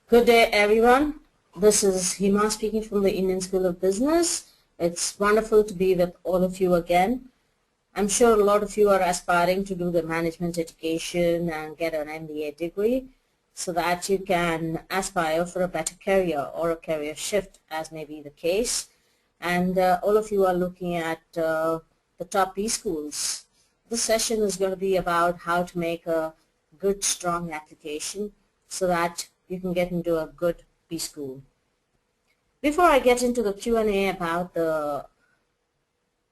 Good day, everyone. This is Hima speaking from the Indian School of Business. It's wonderful to be with all of you again. I'm sure a lot of you are aspiring to do the management education and get an MBA degree so that you can aspire for a better career or a career shift, as may be the case. And all of you are looking at the top B schools. This session is going to be about how to make a good, strong application so that you can get into a good B school. Before I get into the Q&A about the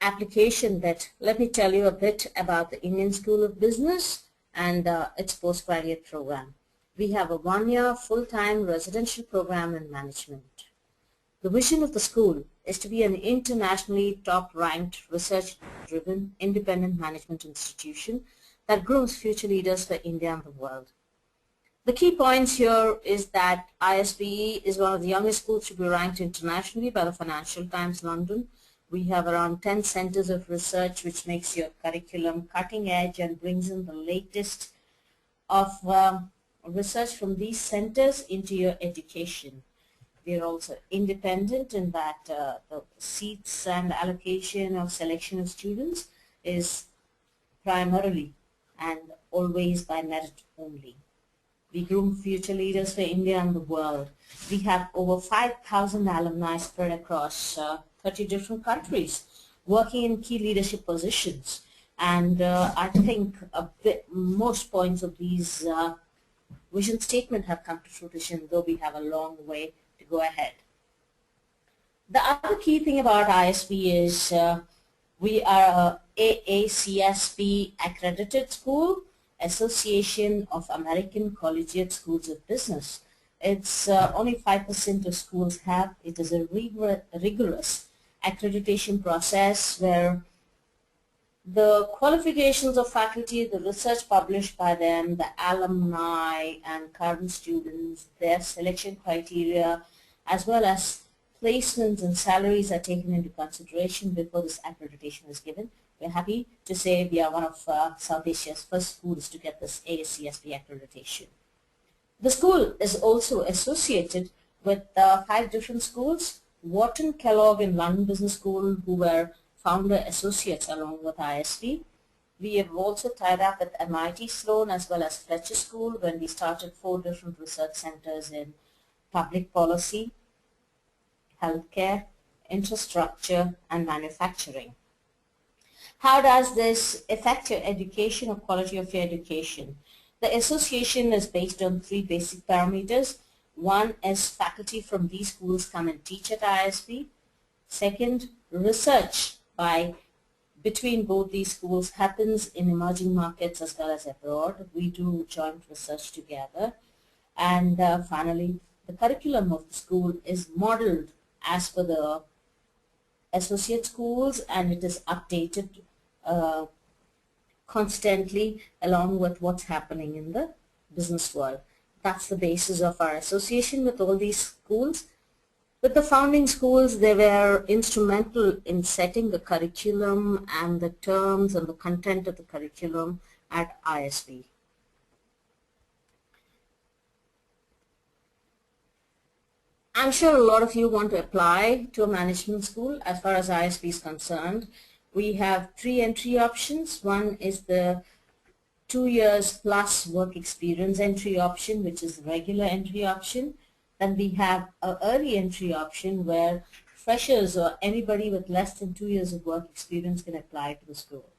application let me tell you a bit about the Indian School of Business and its postgraduate program. We have a one-year full-time residential program in management. The vision of the school is to be an internationally top-ranked, research-driven, independent management institution that grooms future leaders for India and the world. The key points here is that ISBE is one of the youngest schools to be ranked internationally by the Financial Times London. We have around 10 centers of research, which makes your curriculum cutting edge and brings in the latest of research from these centers into your education. We are also independent in that the seats and allocation of selection of students is primarily and always by merit only. We groom future leaders for India and the world. We have over 5,000 alumni spread across 30 different countries working in key leadership positions. And I think most points of these vision statement have come to fruition, though we have a long way to go ahead. The other key thing about ISB is we are a AACSB accredited school, Association of American Collegiate Schools of Business. It's only 5% of schools have. It is a rigorous accreditation process where the qualifications of faculty, the research published by them, the alumni and current students, their selection criteria, as well as placements and salaries are taken into consideration before this accreditation is given. We're happy to say we are one of South Asia's first schools to get this AACSB accreditation. The school is also associated with 5 different schools. Wharton Kellogg and London Business School, who were founder associates along with ISB. We have also tied up with MIT Sloan as well as Fletcher School when we started 4 different research centers in public policy, healthcare, infrastructure, and manufacturing. How does this affect your education or quality of your education? The association is based on 3 basic parameters. One is faculty from these schools come and teach at ISB. Second, research between both these schools happens in emerging markets as well as abroad. We do joint research together. And finally, the curriculum of the school is modeled as per the associate schools, and it is updated constantly along with what's happening in the business world. That's the basis of our association with all these schools. With the founding schools, they were instrumental in setting the curriculum and the terms and the content of the curriculum at ISB. I'm sure a lot of you want to apply to a management school. As far as ISB is concerned, we have 3 entry options. One is the 2 years plus work experience entry option, which is the regular entry option. Then we have an early entry option where freshers or anybody with less than 2 years of work experience can apply to the school.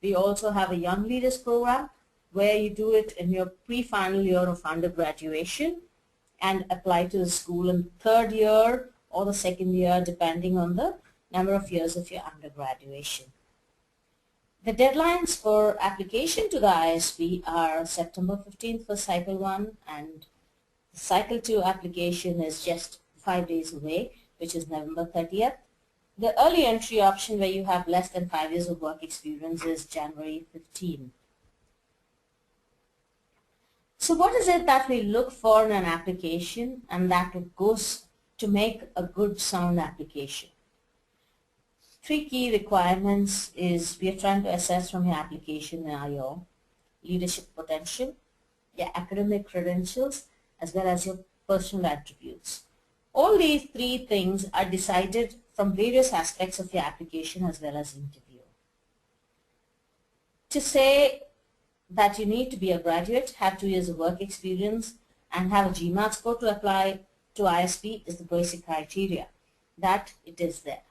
We also have a young leaders program where you do it in your pre-final year of undergraduation and apply to the school in the 3rd year or the 2nd year, depending on the number of years of your undergraduation. The deadlines for application to the ISB are September 15th for Cycle 1, and Cycle 2 application is just 5 days away, which is November 30th. The early entry option, where you have less than 5 years of work experience, is January 15th. So what is it that we look for in an application and that goes to make a good sound application? 3 key requirements is we are trying to assess from your application your leadership potential, your academic credentials, as well as your personal attributes. All these three things are decided from various aspects of your application as well as interview. To say that you need to be a graduate, have 2 years of work experience, and have a GMAT score to apply to ISB is the basic criteria. That it is there.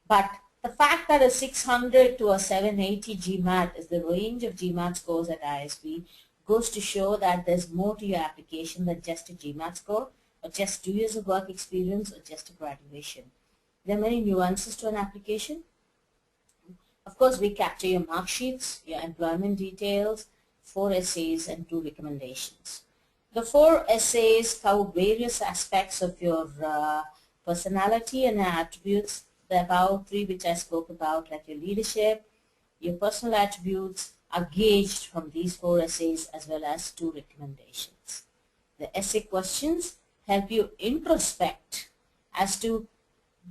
But the fact that a 600 to a 780 GMAT is the range of GMAT scores at ISB goes to show that there's more to your application than just a GMAT score, or just 2 years of work experience, or just a graduation. There are many nuances to an application. Of course, we capture your mark sheets, your employment details, 4 essays, and 2 recommendations. The 4 essays cover various aspects of your personality and attributes. The above 3 which I spoke about, like your leadership, your personal attributes, are gauged from these 4 essays as well as 2 recommendations. The essay questions help you introspect as to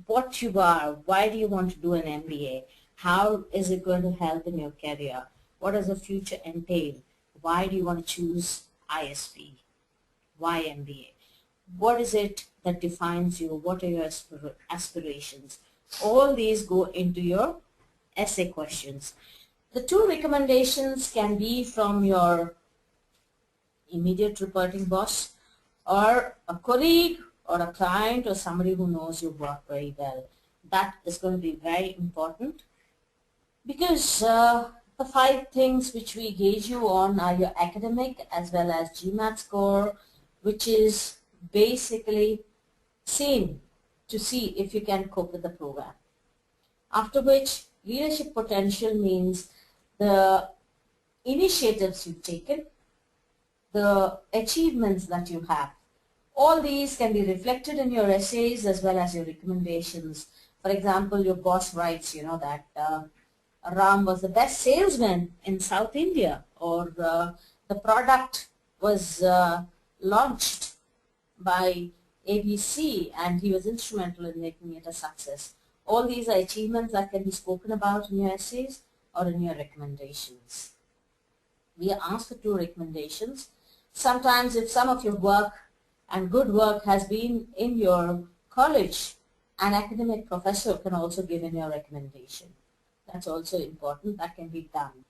what you are, why do you want to do an MBA, how is it going to help in your career, what does the future entail, why do you want to choose ISB, why MBA, what is it that defines you, what are your aspirations. All these go into your essay questions. The 2 recommendations can be from your immediate reporting boss, or a colleague, or a client, or somebody who knows your work very well. That is going to be very important, because the 5 things which we gauge you on are your academic as well as GMAT score, which is basically seen to see if you can cope with the program. After which, leadership potential means the initiatives you've taken, the achievements that you have. All these can be reflected in your essays as well as your recommendations. For example, your boss writes, that Ram was the best salesman in South India, or the product was launched by ABC and he was instrumental in making it a success. All these are achievements that can be spoken about in your essays or in your recommendations. We are asked for 2 recommendations. Sometimes if some of your work and good work has been in your college, an academic professor can also give in your recommendation. That's also important. That can be done.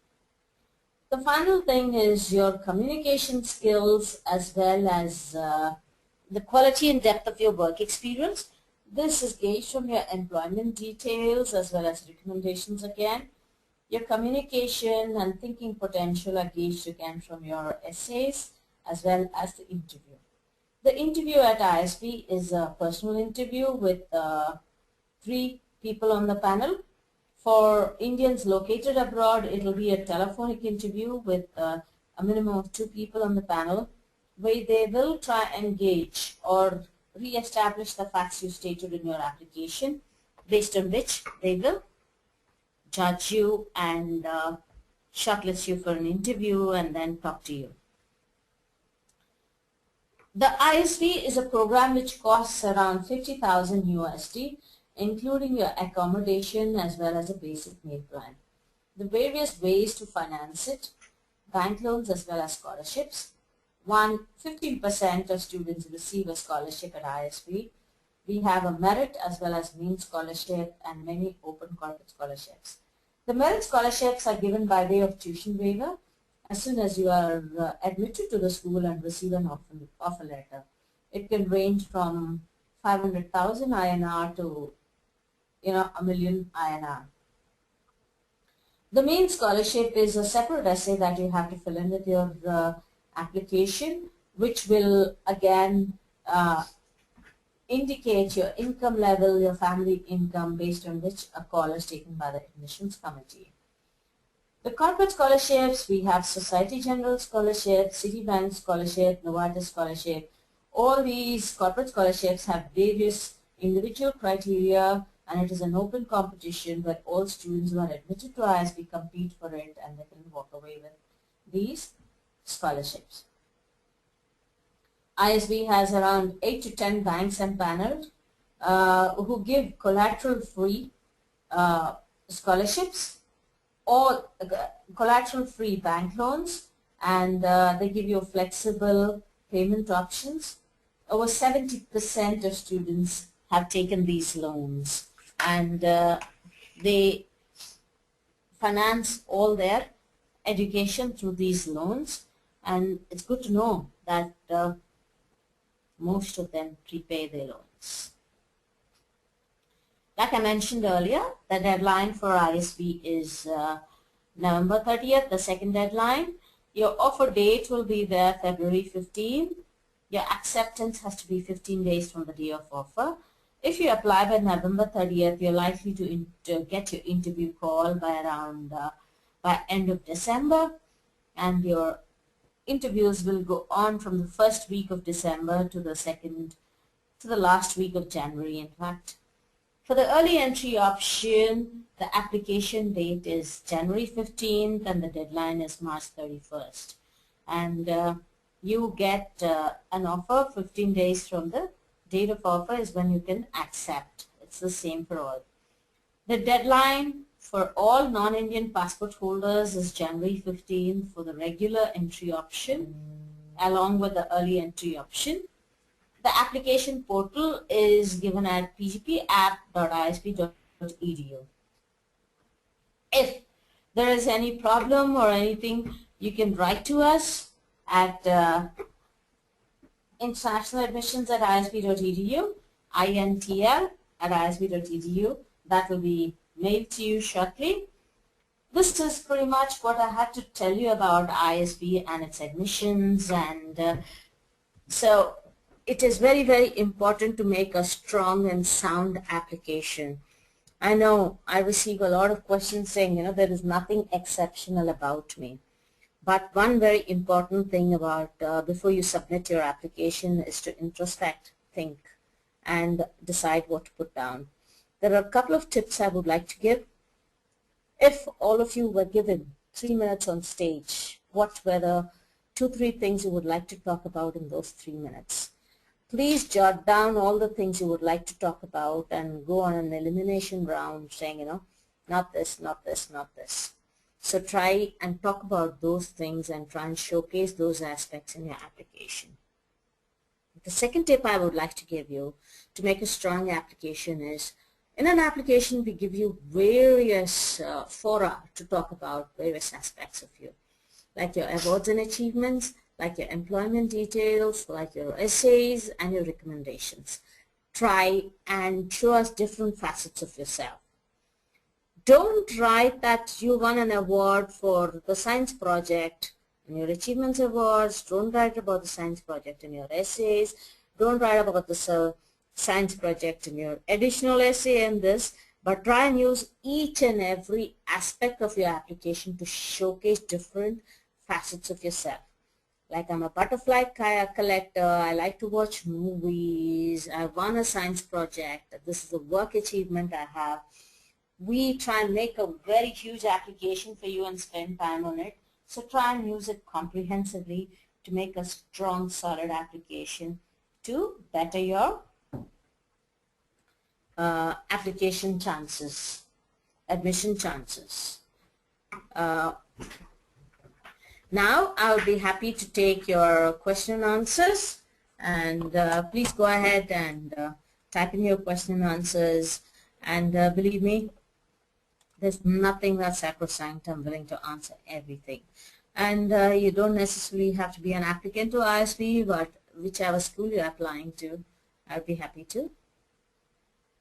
The final thing is your communication skills as well as the quality and depth of your work experience. This is gauged from your employment details as well as recommendations again. Your communication and thinking potential are gauged again from your essays as well as the interview. The interview at ISB is a personal interview with 3 people on the panel. For Indians located abroad, it will be a telephonic interview with a minimum of 2 people on the panel, where they will try and gauge or re-establish the facts you stated in your application, based on which they will judge you and shortlist you for an interview and then talk to you. The ISB is a program which costs around 50,000 USD, including your accommodation as well as a basic meal plan. The various ways to finance it: bank loans as well as scholarships. 15% of students receive a scholarship at ISB. We have a merit as well as mean scholarship and many open corporate scholarships. The merit scholarships are given by way of tuition waiver as soon as you are admitted to the school and receive an offer letter. It can range from 500,000 INR to a million INR. The main scholarship is a separate essay that you have to fill in with your application, which will again indicate your income level, your family income, based on which a call is taken by the admissions committee. The corporate scholarships, we have Society General Scholarship, Citibank Scholarship, Novartis Scholarship. All these corporate scholarships have various individual criteria, and it is an open competition where all students who are admitted to ISB compete for it and they can walk away with these scholarships. ISB has around 8 to 10 banks and panels who give collateral-free scholarships or collateral-free bank loans, and they give you flexible payment options. over 70% of students have taken these loans, and they finance all their education through these loans, and it's good to know that most of them prepay their loans. Like I mentioned earlier, the deadline for ISB is November 30th, the second deadline. Your offer date will be there February 15. Your acceptance has to be 15 days from the day of offer. If you apply by November 30th, you're likely to get your interview call by around by end of December, and your interviews will go on from the first week of December to the last week of January, in fact. For the early entry option, the application date is January 15th and the deadline is March 31st. And you get an offer 15 days from the date of offer is when you can accept. It's the same for all. The deadline for all non-Indian passport holders is January 15th for the regular entry option along with the early entry option. The application portal is given at pgpapp.isb.edu. If there is any problem or anything, you can write to us at internationaladmissions@isb.edu, intl@isb.edu. That will be mailed to you shortly. This is pretty much what I had to tell you about ISB and its admissions, and so it is very, very important to make a strong and sound application. I know I receive a lot of questions saying, there is nothing exceptional about me. But one very important thing about before you submit your application is to introspect, think, and decide what to put down. There are a couple of tips I would like to give. If all of you were given 3 minutes on stage, what were the 2-3 things you would like to talk about in those 3 minutes? Please jot down all the things you would like to talk about and go on an elimination round saying, not this, not this, not this. So try and talk about those things and try and showcase those aspects in your application. The second tip I would like to give you to make a strong application is, in an application we give you various fora to talk about various aspects of you, like your awards and achievements, like your employment details, like your essays and your recommendations. Try and show us different facets of yourself. Don't write that you won an award for the science project in your achievements awards. Don't write about the science project in your essays. Don't write about the science project in your additional essay and this, but try and use each and every aspect of your application to showcase different facets of yourself. Like, I'm a butterfly collector, I like to watch movies, I won a science project, this is a work achievement I have. We try and make a very huge application for you and spend time on it. So try and use it comprehensively to make a strong, solid application to better your application chances, admission chances. Now I'll be happy to take your question and answers, and please go ahead and type in your question and answers, and believe me, there's nothing that's sacrosanct. I'm willing to answer everything, and you don't necessarily have to be an applicant to ISB, but whichever school you're applying to, I'll be happy to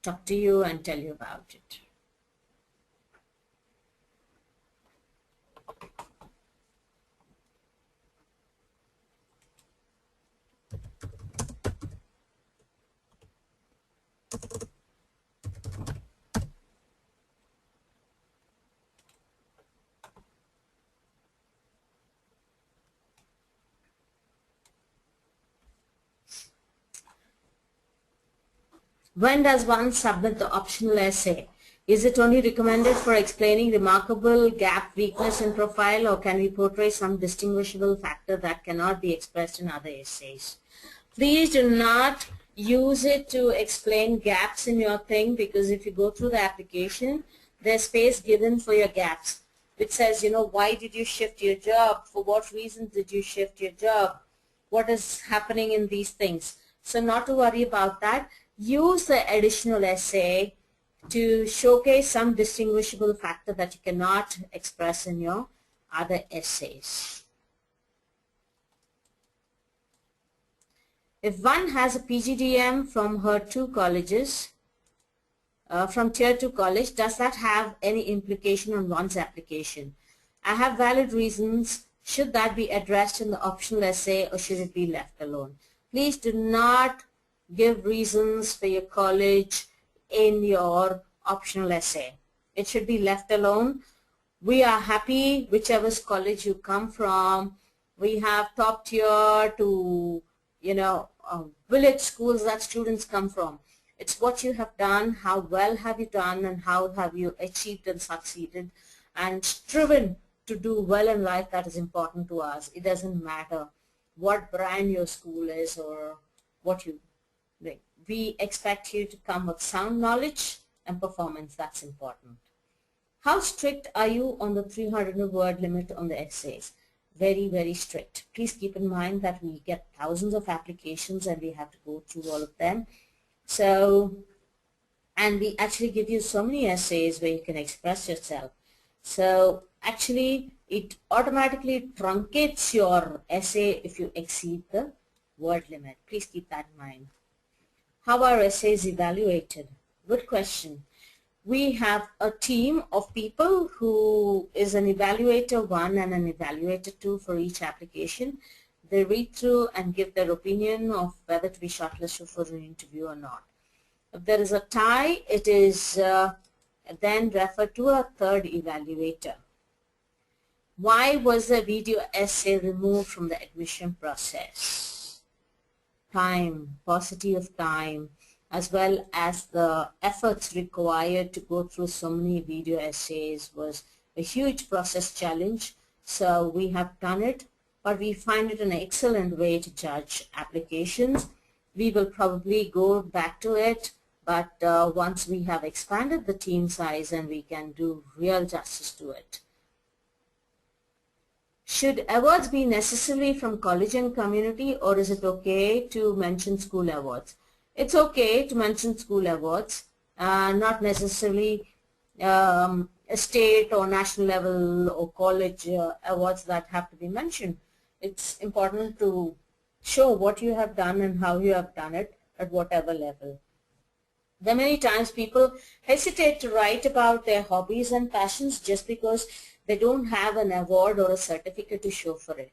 talk to you and tell you about it. When does one submit the optional essay? Is it only recommended for explaining remarkable gap, weakness in profile, or can we portray some distinguishable factor that cannot be expressed in other essays? Please do not use it to explain gaps in your thing, because if you go through the application, there's space given for your gaps, which says, why did you shift your job? For what reasons did you shift your job? What is happening in these things? So not to worry about that. Use the additional essay to showcase some distinguishable factor that you cannot express in your other essays. If one has a PGDM from her two colleges, from tier 2 college, does that have any implication on one's application? I have valid reasons. Should that be addressed in the optional essay or should it be left alone? Please do not give reasons for your college in your optional essay. It should be left alone. We are happy whichever college you come from. We have top tier to, village schools that students come from. It's what you have done, how well have you done, and how have you achieved and succeeded and striven to do well in life. That is important to us. It doesn't matter what brand your school is or what you like. We expect you to come with sound knowledge and performance. That's important. How strict are you on the 300-word limit on the essays? Very, very strict. Please keep in mind that we get thousands of applications and we have to go through all of them. So, and we actually give you so many essays where you can express yourself. So actually it automatically truncates your essay if you exceed the word limit. Please keep that in mind. How are essays evaluated? Good question. We have a team of people who is an evaluator 1 and an evaluator 2 for each application. They read through and give their opinion of whether to be shortlisted for an interview or not. If there is a tie, it is then referred to a third evaluator. Why was the video essay removed from the admission process? Time, paucity of time, as well as the efforts required to go through so many video essays was a huge process challenge. So we have done it, but we find it an excellent way to judge applications. We will probably go back to it, but once we have expanded the team size and we can do real justice to it. Should awards be necessarily from college and community, or is it okay to mention school awards? It's okay to mention school awards, not necessarily a state or national level or college awards that have to be mentioned. It's important to show what you have done and how you have done it at whatever level. There are many times people hesitate to write about their hobbies and passions just because they don't have an award or a certificate to show for it.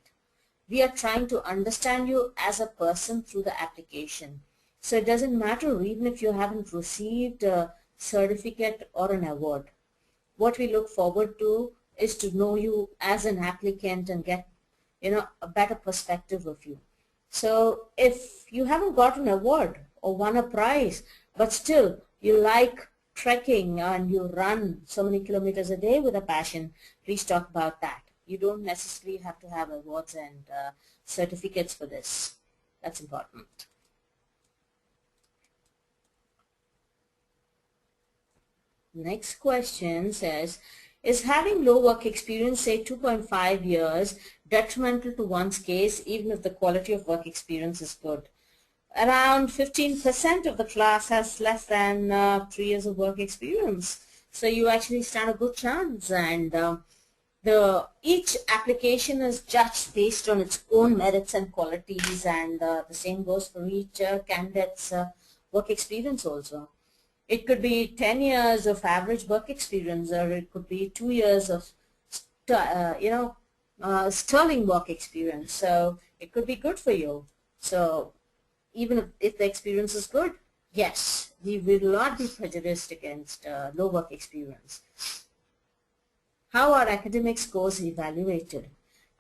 We are trying to understand you as a person through the application. So it doesn't matter even if you haven't received a certificate or an award. What we look forward to is to know you as an applicant and get a better perspective of you. So if you haven't got an award or won a prize, but still you like trekking and you run so many kilometers a day with a passion, please talk about that. You don't necessarily have to have awards and certificates for this. That's important. Next question says, is having low work experience, say 2.5 years, detrimental to one's case even if the quality of work experience is good? Around 15% of the class has less than 3 years of work experience. So you actually stand a good chance, and each application is judged based on its own merits and qualities, and the same goes for each candidate's work experience also. It could be 10 years of average work experience, or it could be 2 years of sterling work experience. So it could be good for you. So even if the experience is good, yes, we will not be prejudiced against low work experience. How are academic scores evaluated?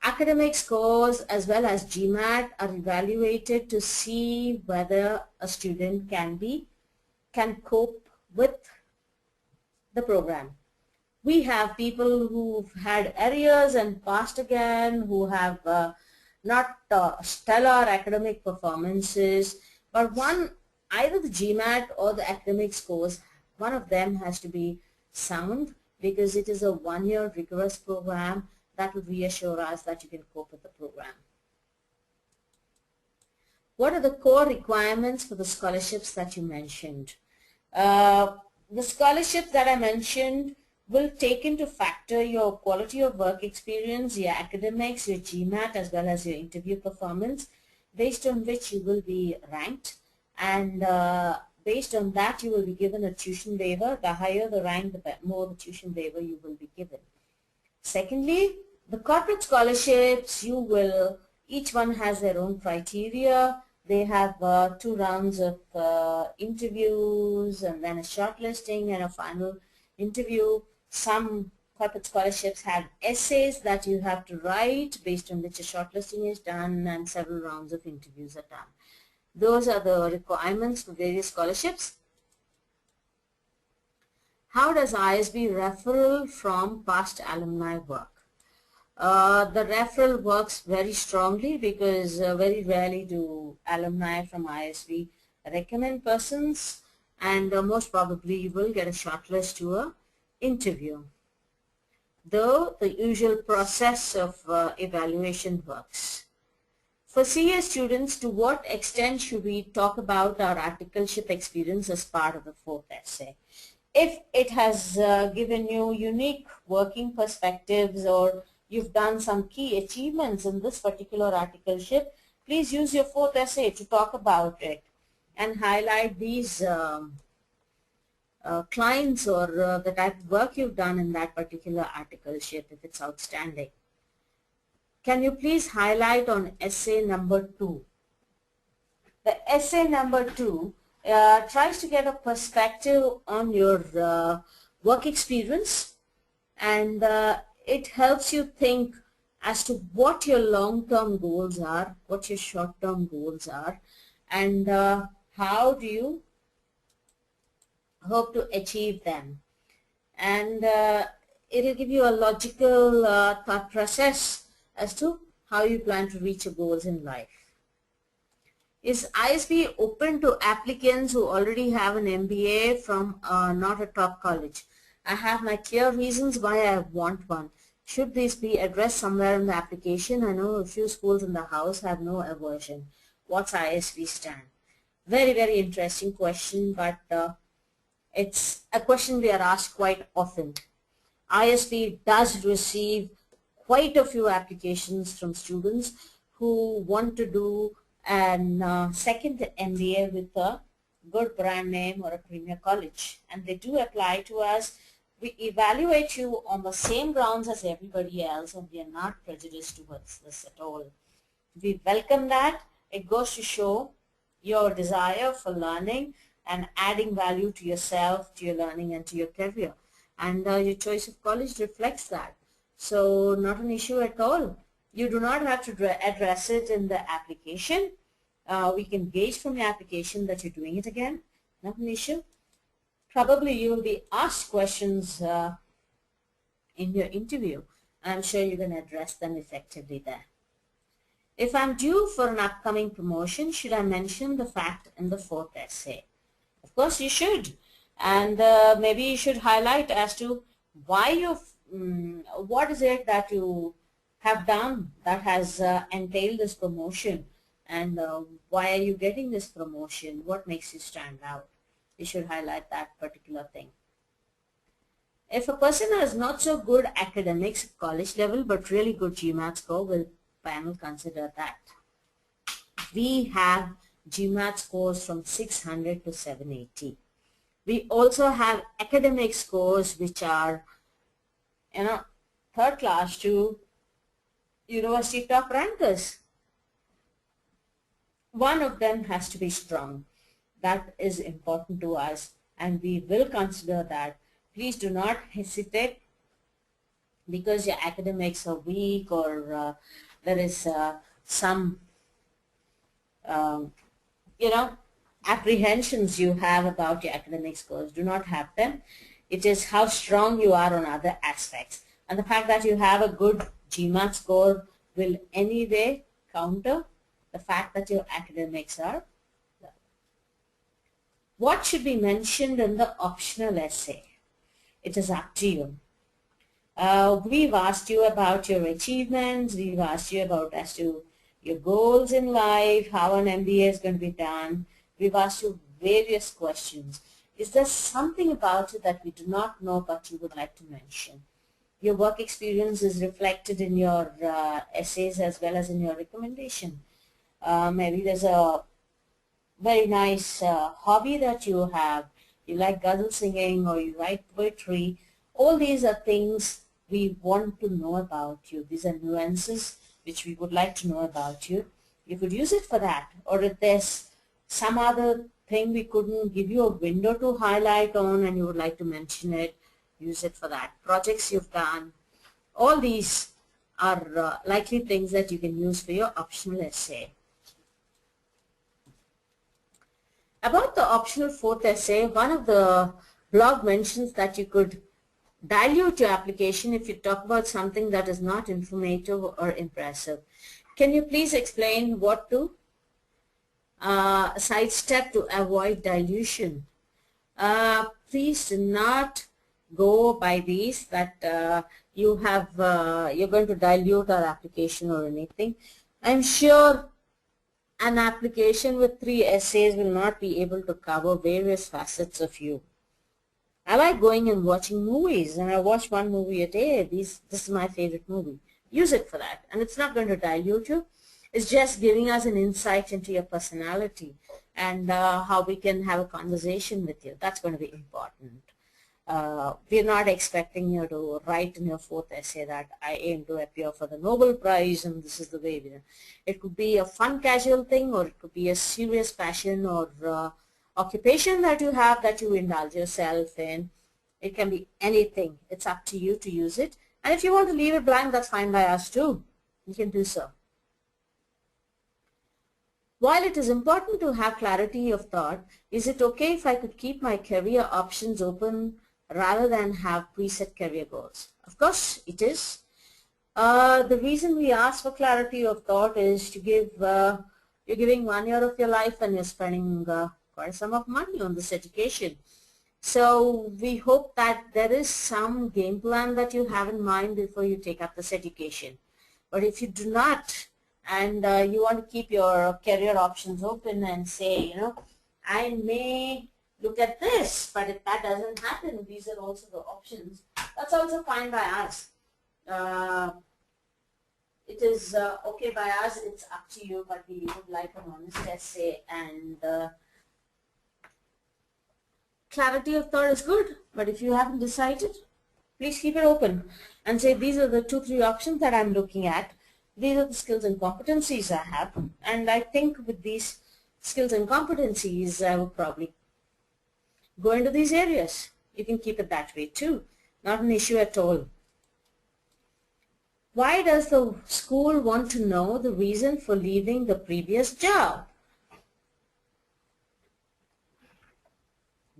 Academic scores as well as GMAT are evaluated to see whether a student can cope with the program. We have people who've had arrears and passed again, who have not stellar academic performances, but either the GMAT or the academic scores, one of them has to be sound, because it is a 1-year rigorous program that will reassure us that you can cope with the program. What are the core requirements for the scholarships that you mentioned? The scholarships that I mentioned will take into factor your quality of work experience, your academics, your GMAT, as well as your interview performance, based on which you will be ranked, and based on that you will be given a tuition waiver. The higher the rank, the more the tuition waiver you will be given. Secondly, the corporate scholarships, each one has their own criteria. They have 2 rounds of interviews, and then a shortlisting and a final interview. Some corporate scholarships have essays that you have to write, based on which a shortlisting is done, and several rounds of interviews are done. Those are the requirements for various scholarships. How does ISB referral from past alumni work? The referral works very strongly, because very rarely do alumni from ISB recommend persons, and most probably you will get a shortlist to an interview, though the usual process of evaluation works. For CA students, to what extent should we talk about our articleship experience as part of the 4th essay? If it has given you unique working perspectives, or you've done some key achievements in this particular articleship, please use your 4th essay to talk about it and highlight these clients, or the type of work you've done in that particular articleship if it's outstanding. Can you please highlight on essay number 2? The essay number 2 tries to get a perspective on your work experience, and it helps you think as to what your long-term goals are, what your short-term goals are, and how do you hope to achieve them. And it will give you a logical thought process as to how you plan to reach your goals in life. Is ISB open to applicants who already have an MBA from not a top college? I have my clear reasons why I want one. Should these be addressed somewhere in the application? I know a few schools in the house have no aversion. What's ISB stand? Very, very interesting question, but it's a question we are asked quite often. ISB does receive quite a few applications from students who want to do an second MBA with a good brand name or a premier college, and they do apply to us. We evaluate you on the same grounds as everybody else, and we are not prejudiced towards this at all. We welcome that. It goes to show your desire for learning and adding value to yourself, to your learning, and to your career, and your choice of college reflects that. So not an issue at all. You do not have to address it in the application. We can gauge from your application that you're doing it again. Not an issue. Probably you will be asked questions in your interview. I'm sure you can address them effectively there. If I'm due for an upcoming promotion, should I mention the fact in the 4th essay? Of course you should. And maybe you should highlight as to why what is it that you have done that has entailed this promotion, and why are you getting this promotion? What makes you stand out? You should highlight that particular thing. If a person has not so good academics at college level but really good GMAT score, will panel consider that? We have GMAT scores from 600 to 780. We also have academic scores which are, third class to university top rankers. One of them has to be strong. That is important to us, and we will consider that. Please do not hesitate because your academics are weak, or there is some apprehensions you have about your academic scores. Do not have them. It is how strong you are on other aspects, and the fact that you have a good GMAT score will anyway counter the fact that your academics are low. What should be mentioned in the optional essay? It is up to you. We've asked you about your achievements. We've asked you about as to your goals in life, how an MBA is going to be done. We've asked you various questions. Is there something about it that we do not know but you would like to mention? Your work experience is reflected in your essays as well as in your recommendation. Maybe there's a very nice hobby that you have. You like ghazal singing or you write poetry. All these are things we want to know about you. These are nuances which we would like to know about you. You could use it for that. Or if there's some other thing we couldn't give you a window to highlight on and you would like to mention it, use it for that. Projects you've done. All these are likely things that you can use for your optional essay. About the optional fourth essay, one of the blog mentions that you could dilute your application if you talk about something that is not informative or impressive. Can you please explain what to sidestep to avoid dilution? Please do not go by these that you're going to dilute our application or anything. I'm sure an application with 3 essays will not be able to cover various facets of you. I like going and watching movies, and I watch 1 movie a day. This is my favorite movie. Use it for that, and it's not going to dilute you. It's just giving us an insight into your personality and how we can have a conversation with you. That's going to be important. We're not expecting you to write in your 4th essay that I aim to appear for the Nobel Prize and this is the way we do. It could be a fun casual thing, or it could be a serious passion or occupation that you have that you indulge yourself in. It can be anything. It's up to you to use it. And if you want to leave it blank, that's fine by us too. You can do so. While it is important to have clarity of thought, is it okay if I could keep my career options open rather than have preset career goals? Of course it is. The reason we ask for clarity of thought is to give, you're giving 1 year of your life and you're spending quite a sum of money on this education. So we hope that there is some game plan that you have in mind before you take up this education. But if you do not, and you want to keep your career options open and say, I may look at this, but if that doesn't happen, these are also the options. That's also fine by us. It is okay by us. It's up to you, but we would like an honest essay, and clarity of thought is good. But if you haven't decided, please keep it open and say these are the 2-3 options that I'm looking at. These are the skills and competencies I have, and I think with these skills and competencies I would probably go into these areas. You can keep it that way too. Not an issue at all. Why does the school want to know the reason for leaving the previous job?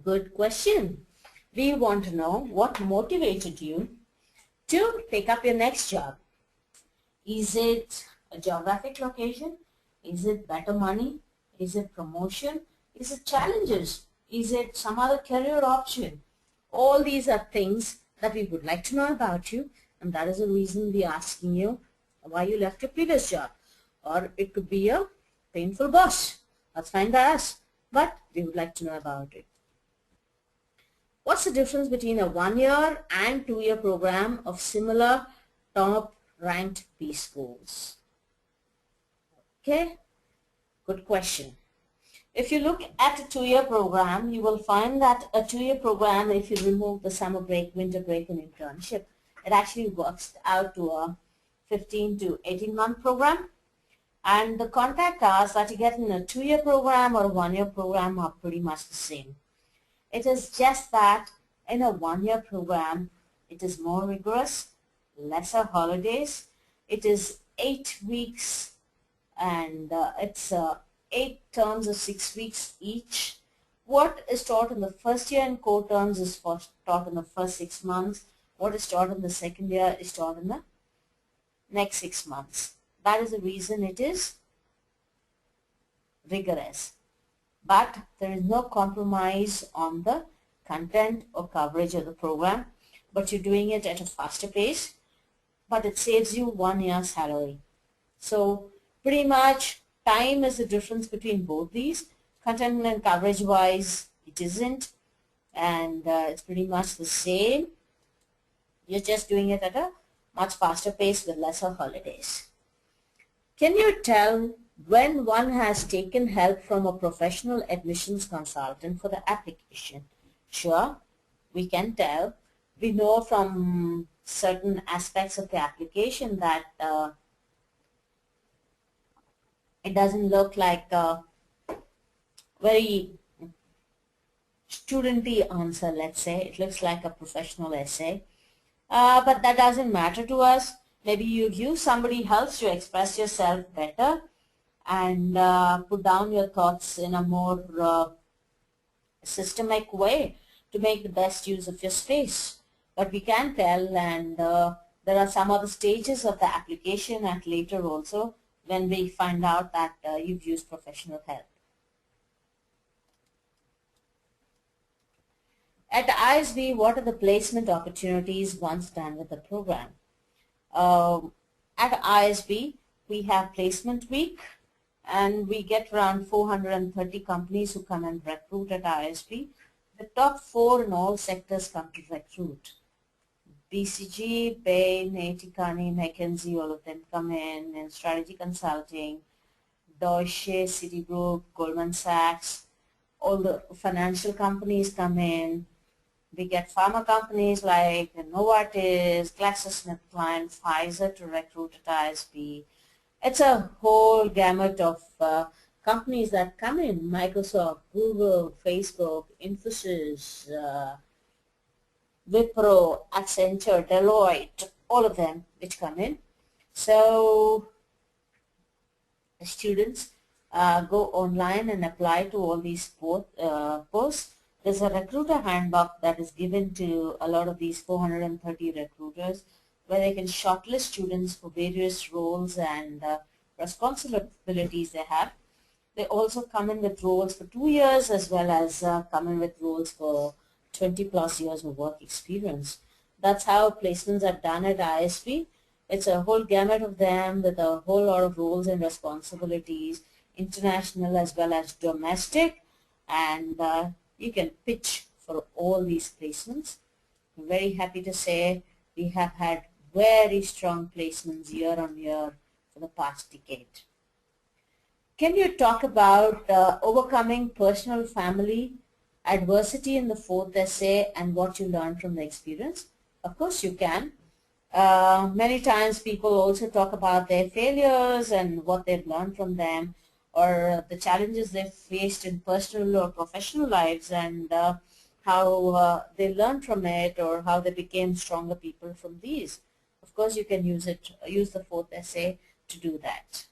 Good question. We want to know what motivated you to take up your next job. Is it a geographic location? Is it better money? Is it promotion? Is it challenges? Is it some other career option? All these are things that we would like to know about you, and that is the reason we are asking you why you left your previous job. Or it could be a painful boss. That's fine by us, but we would like to know about it. What's the difference between a 1-year and 2-year program of similar top ranked B schools? Okay, good question. If you look at a 2-year program, you will find that a 2-year program, if you remove the summer break, winter break, and internship, it actually works out to a 15 to 18-month program. And the contact hours that you get in a 2-year program or a 1-year program are pretty much the same. It is just that in a 1-year program, it is more rigorous, lesser holidays. It is 8 weeks, and it's 8 terms of 6 weeks each. What is taught in the first year in core terms is taught in the first 6 months. What is taught in the second year is taught in the next 6 months. That is the reason it is rigorous. But there is no compromise on the content or coverage of the program, but you're doing it at a faster pace, but it saves you 1 year's salary. So Pretty much time is the difference between both these. Content and coverage wise, it isn't, and it's pretty much the same. You're just doing it at a much faster pace with lesser holidays. Can you tell when one has taken help from a professional admissions consultant for the application? Sure, we can tell. We know from certain aspects of the application that it doesn't look like a very studenty answer, let's say. It looks like a professional essay. But that doesn't matter to us. Maybe you've used somebody else to express yourself better and put down your thoughts in a more systemic way to make the best use of your space. But we can tell, and there are some other stages of the application and later also when we find out that you've used professional help. At ISB, what are the placement opportunities once done with the program? At ISB, we have placement week, and we get around 430 companies who come and recruit at ISB. The top 4 in all sectors come to recruit. BCG, Bain, A.T. Kearney, McKinsey, all of them come in strategy consulting, Deutsche, Citigroup, Goldman Sachs, all the financial companies come in. We get pharma companies like Novartis, GlaxoSmithKline, Pfizer to recruit at ISB. It's a whole gamut of companies that come in: Microsoft, Google, Facebook, Infosys, Wipro, Accenture, Deloitte, all of them which come in. So the students go online and apply to all these posts. There's a recruiter handbook that is given to a lot of these 430 recruiters where they can shortlist students for various roles and responsibilities they have. They also come in with roles for 2 years as well as come in with roles for 20 plus years of work experience. That's how placements are done at ISB. It's a whole gamut of them with a whole lot of roles and responsibilities, international as well as domestic, and you can pitch for all these placements. I'm very happy to say we have had very strong placements year on year for the past decade. Can you talk about overcoming personal family adversity in the 4th essay and what you learned from the experience? Of course you can. Many times people also talk about their failures and what they've learned from them, or the challenges they've faced in personal or professional lives, and how they learned from it or how they became stronger people from these. Of course you can use the 4th essay to do that.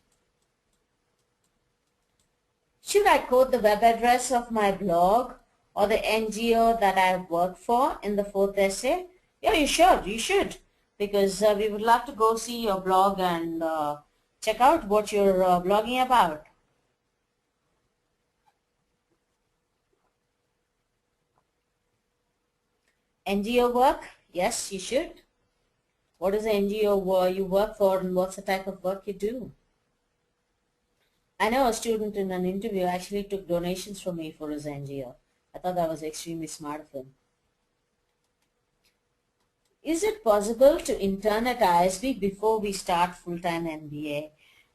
Should I quote the web address of my blog or the NGO that I work for in the 4th essay? Yeah, you should, because we would love to go see your blog and check out what you're blogging about. NGO work? Yes, you should. What is the NGO you work for, and what's the type of work you do? I know a student in an interview actually took donations from me for his NGO. I thought that was extremely smart of him. Is it possible to intern at ISB before we start full-time MBA?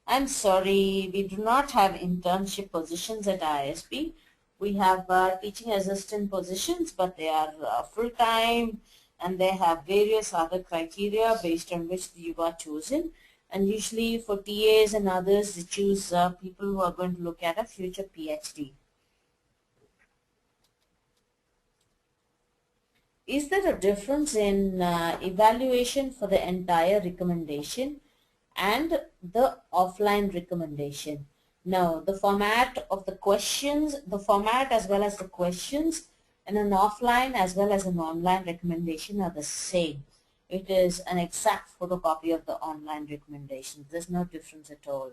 I'm sorry, we do not have internship positions at ISB. We have teaching assistant positions, but they are full-time, and they have various other criteria based on which you are chosen. And usually for TAs and others, they choose people who are going to look at a future PhD. Is there a difference in evaluation for the entire recommendation and the offline recommendation? No, the format of the questions, the format as well as the questions in an offline as well as an online recommendation are the same. It is an exact photocopy of the online recommendation. There's no difference at all.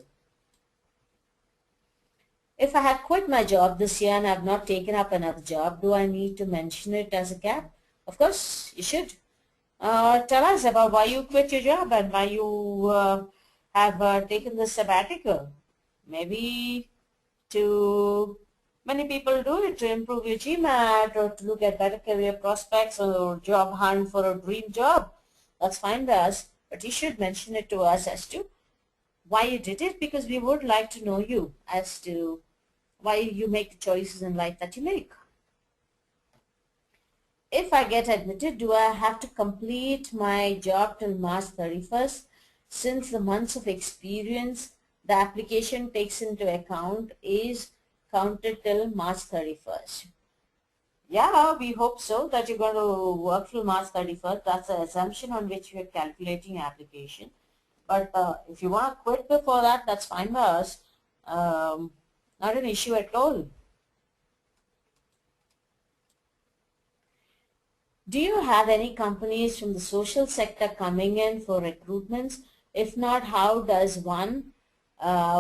If I had quit my job this year and I have not taken up another job, do I need to mention it as a gap? Of course, you should. Tell us about why you quit your job and why you have taken the sabbatical. Maybe to many people do it to improve your GMAT or to look at better career prospects or job hunt for a dream job. That's fine with us, but you should mention it to us as to why you did it, because we would like to know you as to why you make the choices in life that you make. If I get admitted, do I have to complete my job till March 31st? Since the months of experience the application takes into account is counted till March 31st. Yeah, we hope so that you're going to work till March 31st. That's the assumption on which we're calculating application. But if you want to quit before that, that's fine by us. Not an issue at all. Do you have any companies from the social sector coming in for recruitments? If not, how does one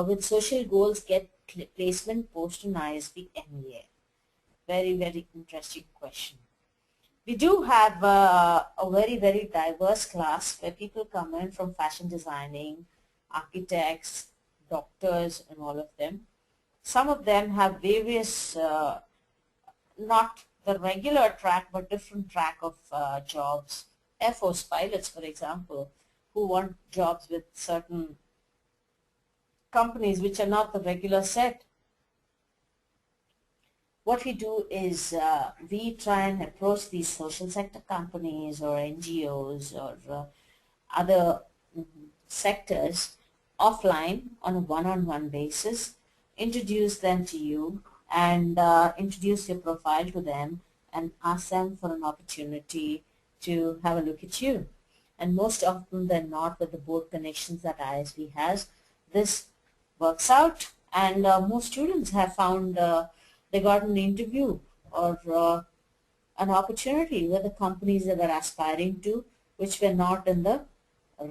with social goals get placement post on ISB MEA? Very, very interesting question. We do have a very, very diverse class where people come in from fashion designing, architects, doctors, and all of them. Some of them have various, not the regular track, but different track of jobs. Air Force pilots, for example, who want jobs with certain companies which are not the regular set. What we do is we try and approach these social sector companies or NGOs or other sectors offline on a one-on-one basis, introduce them to you and introduce your profile to them and ask them for an opportunity to have a look at you. And most often than not, with the board connections that ISB has, this works out, and most students have found they got an interview or an opportunity with the companies they were aspiring to, which were not in the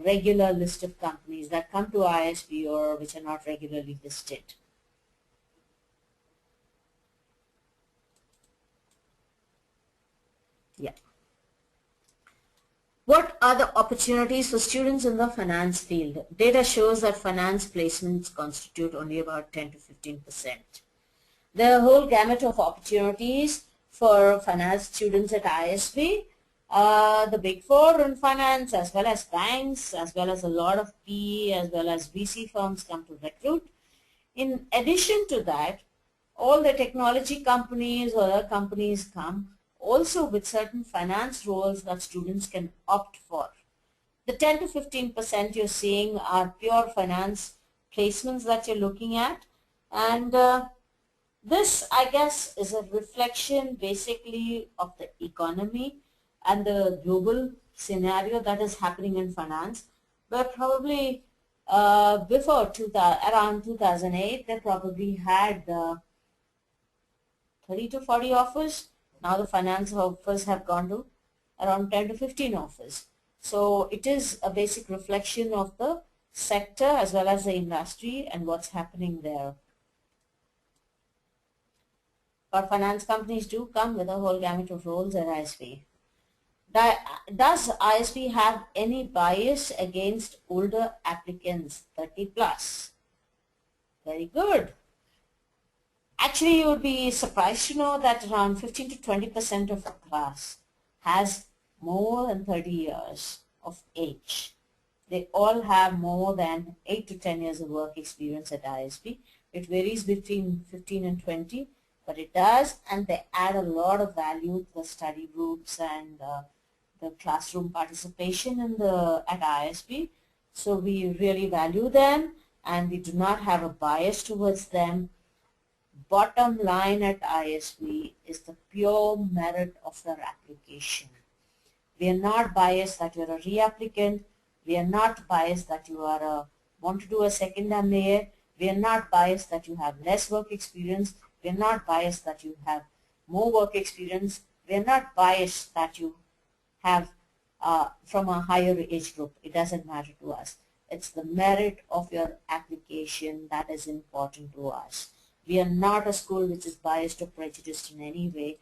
regular list of companies that come to ISB or which are not regularly listed. Yeah. What are the opportunities for students in the finance field? Data shows that finance placements constitute only about 10 to 15%. There are a whole gamut of opportunities for finance students at ISB. The big four in finance, as well as banks, as well as a lot of PE, as well as VC firms come to recruit. In addition to that, all the technology companies or other companies come also with certain finance roles that students can opt for. The 10 to 15% you're seeing are pure finance placements that you're looking at, and this, I guess, is a reflection basically of the economy and the global scenario that is happening in finance, where probably before around 2008, they probably had 30 to 40 offers. Now the finance offers have gone to around 10 to 15 offers. So it is a basic reflection of the sector as well as the industry and what's happening there. But finance companies do come with a whole gamut of roles at ISB. Does ISB have any bias against older applicants, 30 plus? Very good. Actually, you would be surprised to know that around 15 to 20% of the class has more than 30 years of age. They all have more than 8 to 10 years of work experience at ISB. It varies between 15 and 20, but it does, and they add a lot of value to the study groups and the classroom participation at ISB. So we really value them, and we do not have a bias towards them. Bottom line at ISB is the pure merit of their application. We are not biased that you are a reapplicant. We are not biased that you want to do a second MA. We are not biased that you have less work experience. We are not biased that you have more work experience. We are not biased that you have from a higher age group. It doesn't matter to us. It's the merit of your application that is important to us. We are not a school which is biased or prejudiced in any way,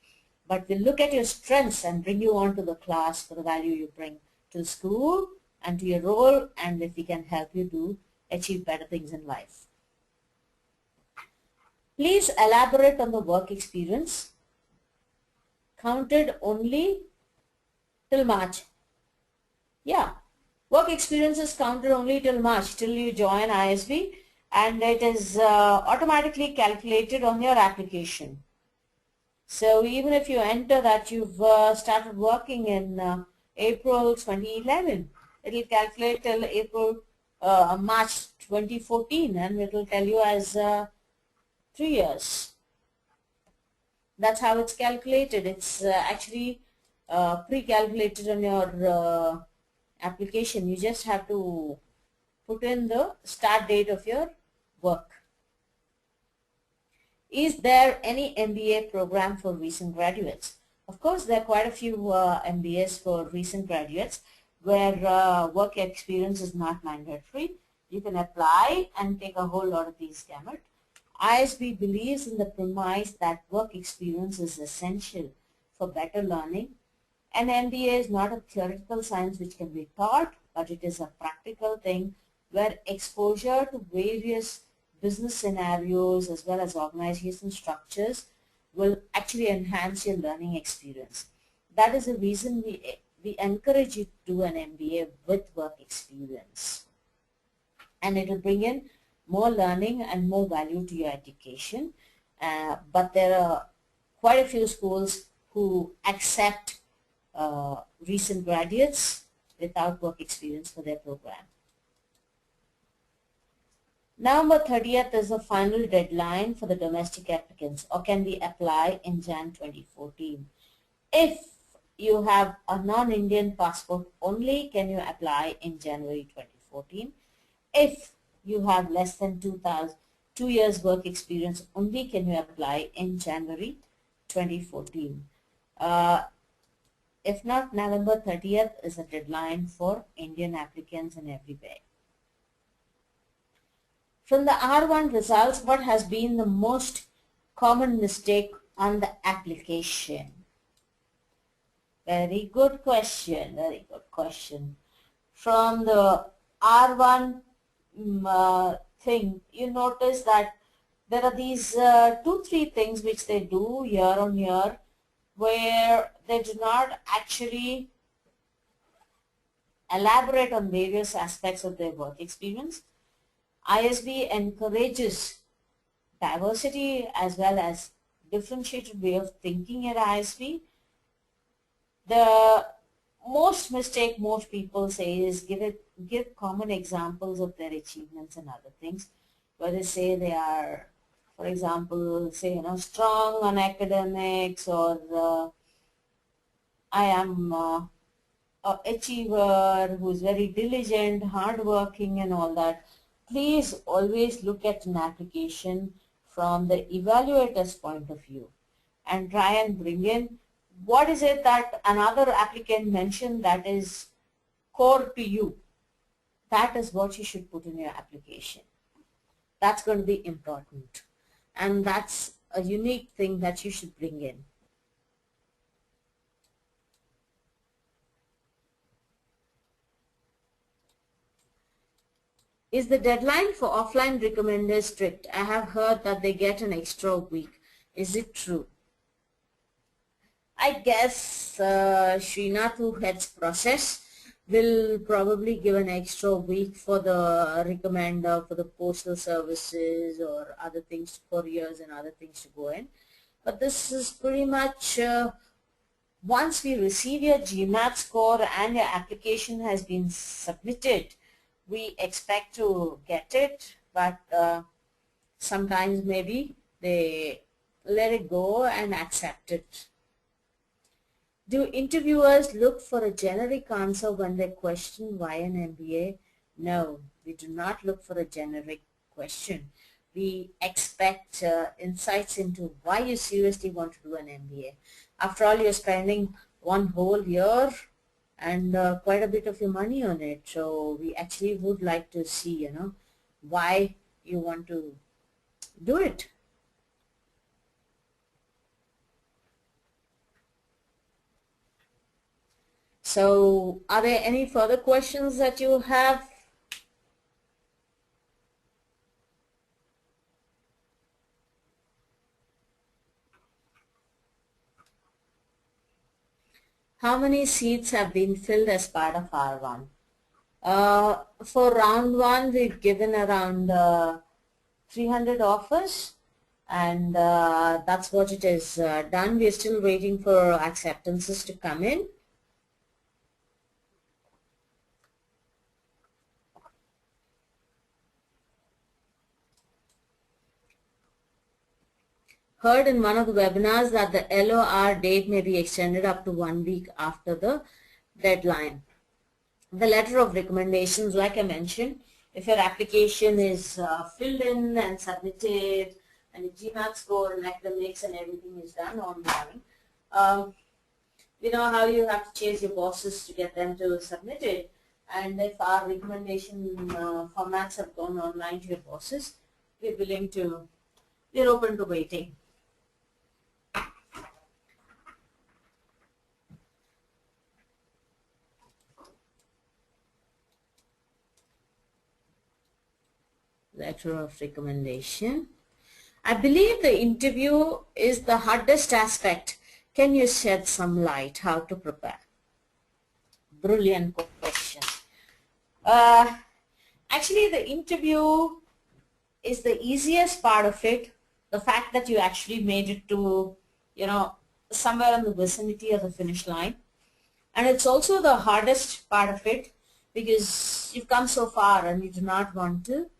but we look at your strengths and bring you onto the class for the value you bring to the school and to your role, and if we can help you do achieve better things in life. Please elaborate on the work experience. Counted only till March. Yeah, work experience is counted only till March, till you join ISB, and it is automatically calculated on your application. So even if you enter that you've started working in April 2011, it will calculate till March 2014, and it will tell you as 3 years. That's how it's calculated. It's actually pre-calculated on your application. You just have to put in the start date of your work. Is there any MBA program for recent graduates? Of course, there are quite a few MBAs for recent graduates where work experience is not mandatory. You can apply and take a whole lot of these gamut. ISB believes in the premise that work experience is essential for better learning. An MBA is not a theoretical science which can be taught, but it is a practical thing where exposure to various business scenarios as well as organization structures will actually enhance your learning experience. That is the reason we encourage you to do an MBA with work experience. And it will bring in more learning and more value to your education. But there are quite a few schools who accept recent graduates without work experience for their program. November 30th is the final deadline for the domestic applicants, or can we apply in Jan 2014? If you have a non-Indian passport only, can you apply in January 2014? If you have less than 2 years work experience only, can you apply in January 2014? If not, November 30th is a deadline for Indian applicants in everywhere. From the R1 results, what has been the most common mistake on the application? Very good question, very good question. From the R1 thing, you notice that there are these 2-3 things which they do year on year where they do not actually elaborate on various aspects of their work experience. ISB encourages diversity as well as differentiated way of thinking at ISB. The most mistake most people say is give common examples of their achievements and other things, where they say they are, for example, say strong on academics, or I am a achiever who's very diligent, hardworking, and all that. Please always look at an application from the evaluator's point of view and try and bring in what is it that another applicant mentioned that is core to you. That is what you should put in your application. That's going to be important, and that's a unique thing that you should bring in. Is the deadline for offline recommenders strict? I have heard that they get an extra week. Is it true? I guess Srinath, who heads process, will probably give an extra week for the recommender for the postal services or other things, couriers and other things to go in. But this is pretty much once we receive your GMAT score and your application has been submitted, we expect to get it, but sometimes maybe they let it go and accept it. Do interviewers look for a generic answer when they question why an MBA? No, we do not look for a generic question. We expect insights into why you seriously want to do an MBA. After all, you're spending one whole year and quite a bit of your money on it. So we actually would like to see, why you want to do it. So are there any further questions that you have? How many seats have been filled as part of R1? For round 1, we've given around 300 offers, and that's what it is done. We're still waiting for acceptances to come in. Heard in one of the webinars that the LOR date may be extended up to 1 week after the deadline. The letter of recommendations, like I mentioned, if your application is filled in and submitted and the GMAT score and academics and everything is done online, you know how you have to chase your bosses to get them to submit it. And if our recommendation formats have gone online to your bosses, we're open to waiting. Letter of recommendation. I believe the interview is the hardest aspect. Can you shed some light how to prepare? Brilliant question. Actually, the interview is the easiest part of it. The fact that you actually made it to, somewhere in the vicinity of the finish line. And it's also the hardest part of it because you've come so far and you do not want to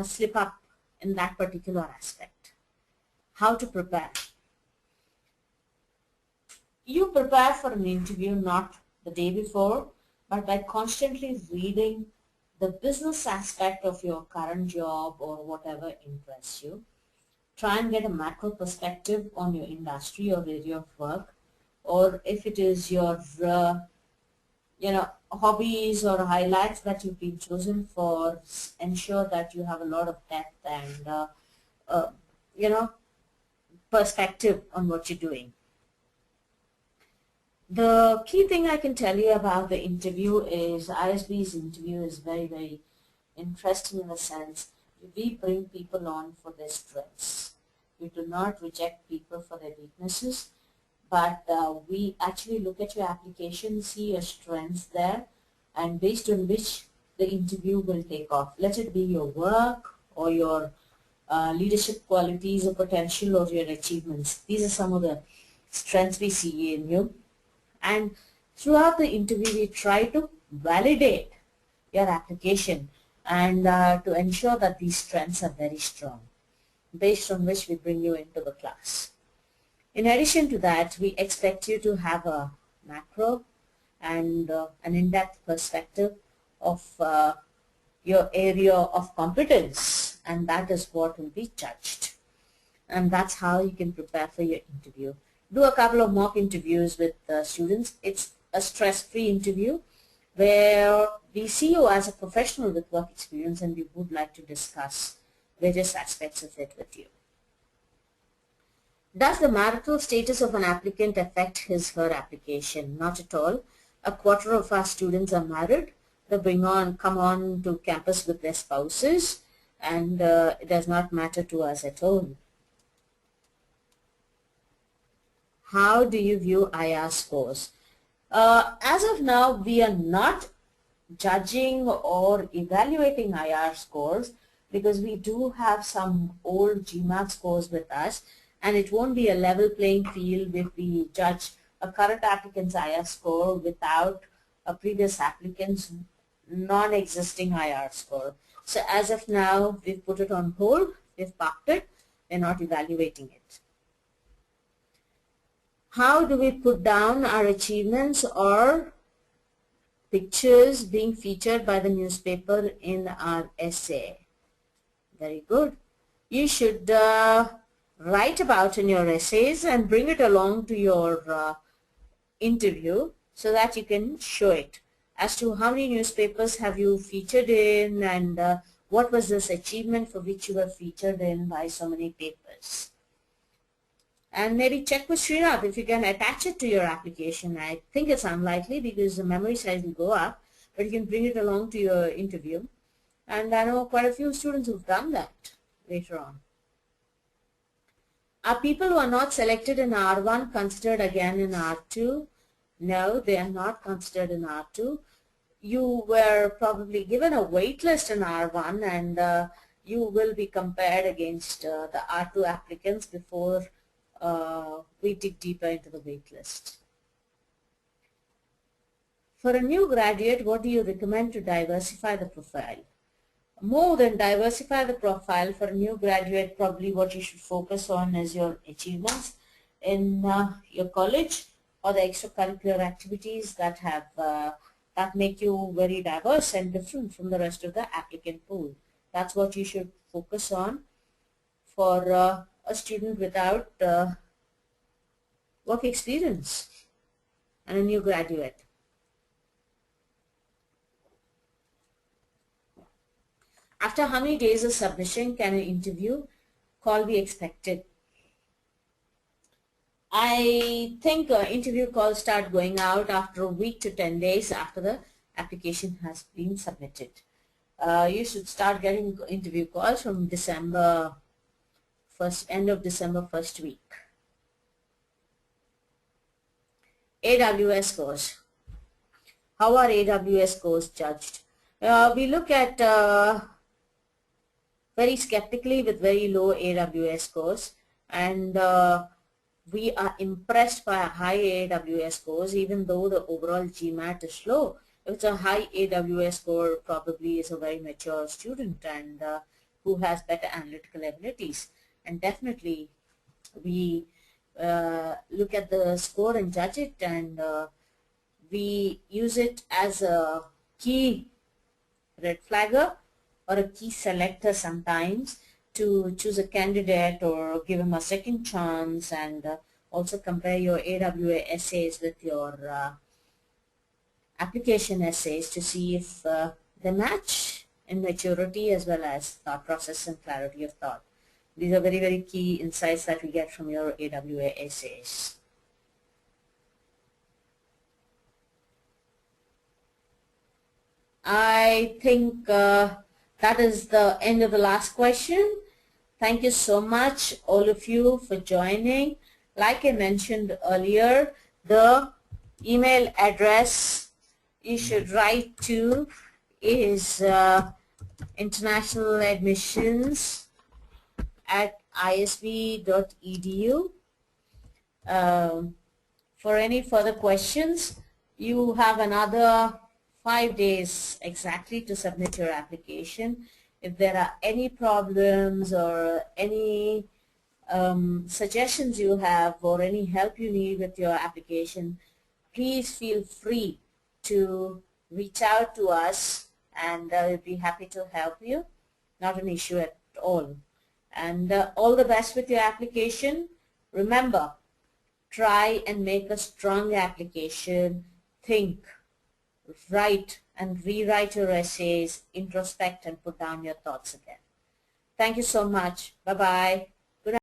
slip up in that particular aspect. How to prepare? You prepare for an interview not the day before, but by constantly reading the business aspect of your current job or whatever interests you. Try and get a macro perspective on your industry or area of work, or if it is your hobbies or highlights that you've been chosen for, ensure that you have a lot of depth and perspective on what you're doing. The key thing I can tell you about the interview is ISB's interview is very, very interesting in the sense we bring people on for their strengths. We do not reject people for their weaknesses, but we actually look at your application, see your strengths there, and based on which the interview will take off. Let it be your work or your leadership qualities or potential or your achievements. These are some of the strengths we see in you. And throughout the interview, we try to validate your application and to ensure that these strengths are very strong, based on which we bring you into the class. In addition to that, we expect you to have a macro and an in-depth perspective of your area of competence, and that is what will be judged. And that's how you can prepare for your interview. Do a couple of mock interviews with students. It's a stress-free interview where we see you as a professional with work experience and we would like to discuss various aspects of it with you. Does the marital status of an applicant affect his/her application? Not at all. A quarter of our students are married. They come on to campus with their spouses, and it does not matter to us at all. How do you view IR scores? As of now, we are not judging or evaluating IR scores because we do have some old GMAT scores with us, and it won't be a level playing field if we judge a current applicant's IR score without a previous applicant's non-existing IR score. So as of now, we've put it on hold, we've parked it, we're not evaluating it. How do we put down our achievements or pictures being featured by the newspaper in our essay? Very good. You should write about in your essays and bring it along to your interview so that you can show it as to how many newspapers have you featured in and what was this achievement for which you were featured in by so many papers. And maybe check with Srinath if you can attach it to your application. I think it's unlikely because the memory size will go up, but you can bring it along to your interview. And I know quite a few students who've done that later on. Are people who are not selected in R1 considered again in R2? No, they are not considered in R2. You were probably given a wait list in R1, and you will be compared against the R2 applicants before we dig deeper into the wait list. For a new graduate, what do you recommend to diversify the profile? More than diversify the profile, for a new graduate, probably what you should focus on is your achievements in your college or the extracurricular activities that have that make you very diverse and different from the rest of the applicant pool. That's what you should focus on for a student without work experience and a new graduate. After how many days of submission can an interview call be expected? I think interview calls start going out after a week to 10 days after the application has been submitted. You should start getting interview calls from December end of December first week. AWS scores. How are AWS scores judged? We look at very skeptically with very low AWS scores, and we are impressed by high AWS scores even though the overall GMAT is low. If it's a high AWS score, probably is a very mature student and who has better analytical abilities. And definitely we look at the score and judge it, and we use it as a key red flagger or a key selector sometimes to choose a candidate or give him a second chance, and also compare your AWA essays with your application essays to see if they match in maturity as well as thought process and clarity of thought. These are very, very key insights that we get from your AWA essays. I think that is the end of the last question. Thank you so much, all of you, for joining. Like I mentioned earlier, the email address you should write to is internationaladmissions@isb.edu. For any further questions, you have another 5 days exactly to submit your application. If there are any problems or any suggestions you have or any help you need with your application, please feel free to reach out to us, and we'll be happy to help you. Not an issue at all. And all the best with your application. Remember, try and make a strong application. Think, write and rewrite your essays, introspect and put down your thoughts again. Thank you so much. Bye-bye.